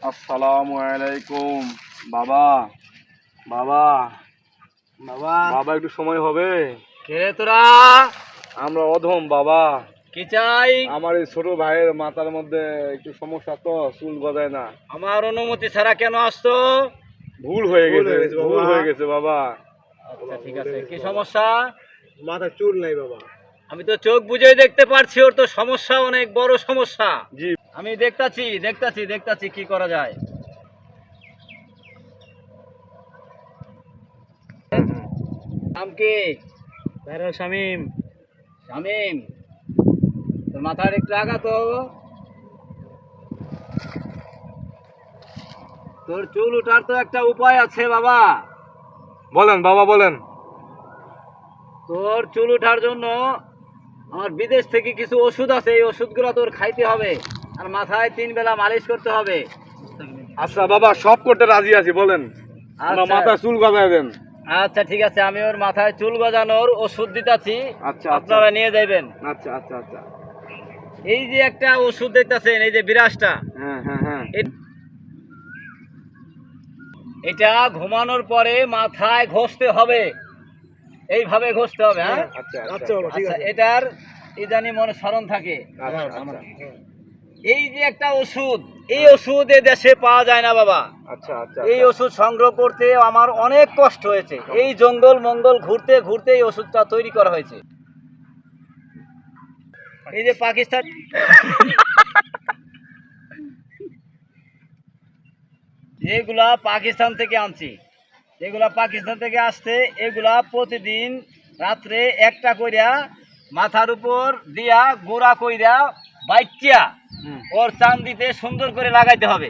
আসসালামু আলাইকুম। বাবা বাবা বাবা বাবা একটু সময় হবে? কে তোরা? আমরা অধম বাবা। কি চাই? আমার এই ছোট ভাইয়ের মাথার মধ্যে একটু সমস্যা, তো চুল গজায় না। আমার অনুমতি ছাড়া কেন আসতো? ভুল হয়ে গেছে বাবা। আচ্ছা ঠিক আছে, কি সমস্যা? মাথায় চুল নাই বাবা। আমি তো চোখ বুঝেই দেখতে পারছি ওর তো সমস্যা, অনেক বড় সমস্যা। জি। আমি দেখতাছি কি করা যায়। নাম কি? শামীম। শামীম, তোর মাথার একটু আগা তো। তোর চুল ওঠার তো একটা উপায় আছে বাবা। বলেন বাবা বলেন। তোর চুল ওঠার জন্য আমার বিদেশ থেকে কিছু ওষুধ আছে, এই ওষুধগুলো তোর খাইতে হবে আর মাথায় 3 বেলা মালিশ করতে হবে। আচ্ছা বাবা, সব করতে রাজি আছি, বলেন। আমার আচ্ছা। মাথায় চুল গজায় দেন। আচ্ছা ঠিক আছে, আমি ওর মাথায় চুল গজানোর ওষুধ দিতাছি। আচ্ছা আপনারা নিয়ে যাইবেন। আচ্ছা আচ্ছা আচ্ছা। এই যে একটা ওষুধ দেখতেছেন, এই যে বিরাজটা, হ্যাঁ হ্যাঁ হ্যাঁ। এটা ঘুমানোর পরে মাথায় ঘষতে হবে, এইভাবে ঘষতে হবে। হ্যাঁ আচ্ছা আচ্ছা, এটার ইদানি মনে স্মরণ থাকে। এই যে একটা ওষুধ, এই ওষুধ এ দেশে পাওয়া যায় না বাবা। আচ্ছা আচ্ছা। এই ওষুধ সংগ্রহ করতে আমার অনেক কষ্ট হয়েছে। এই জঙ্গল মঙ্গল ঘুরতে ঘুরতে এই ওষুধটা তৈরি করা হয়েছে। এই যে পাকিস্তান, যেগুলা পাকিস্তান থেকে আনছি, যেগুলা পাকিস্তান থেকে আসছে, এগুলা প্রতিদিন রাত্রে একটা কইরা মাথার উপর দিয়া গোড়া কইরা বাইচিয়া ওর চান্দিতে সুন্দর করে লাগাইতে হবে।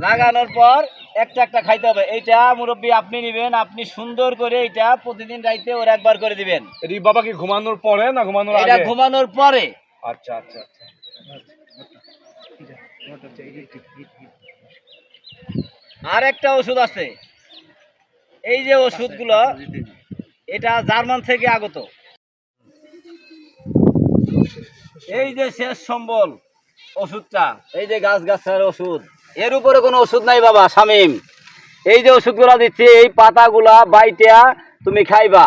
লাগানোর পর একটা একটা খাইতে হবে। এইটা মুরব্বী আপনি নেবেন, আপনি সুন্দর করে এটা প্রতিদিন রাইতে ওর একবার করে দিবেন। এটি বাবা কি ঘুমানোর পরে না ঘুমানোর আগে? এটা ঘুমানোর পরে। আচ্ছা আচ্ছা। আর একটা ওষুধ আছে, এই যে ওষুধগুলো, এটা জার্মান থেকে আগত। এই যে শেষ সম্বল ওষুধটা, এই যে গাছের ওষুধ, এর উপরে কোনো ওষুধ নাই বাবা শামীম। এই যে ওষুধগুলা দিচ্ছি, এই পাতাগুলা বাইটা তুমি খাইবা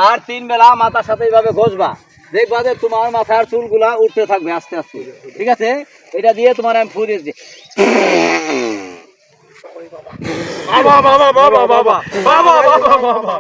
আর 3 বেলা মাথার সাথে এইভাবে ঘষবা, দেখবা যে তোমার মাথার চুলগুলা উঠতে থাকবে আস্তে আস্তে। ঠিক আছে, এটা দিয়ে তোমার আমি ফু দিয়েছি। বাবা বাবা বাবা বাবা বাবা বাবা বাবা।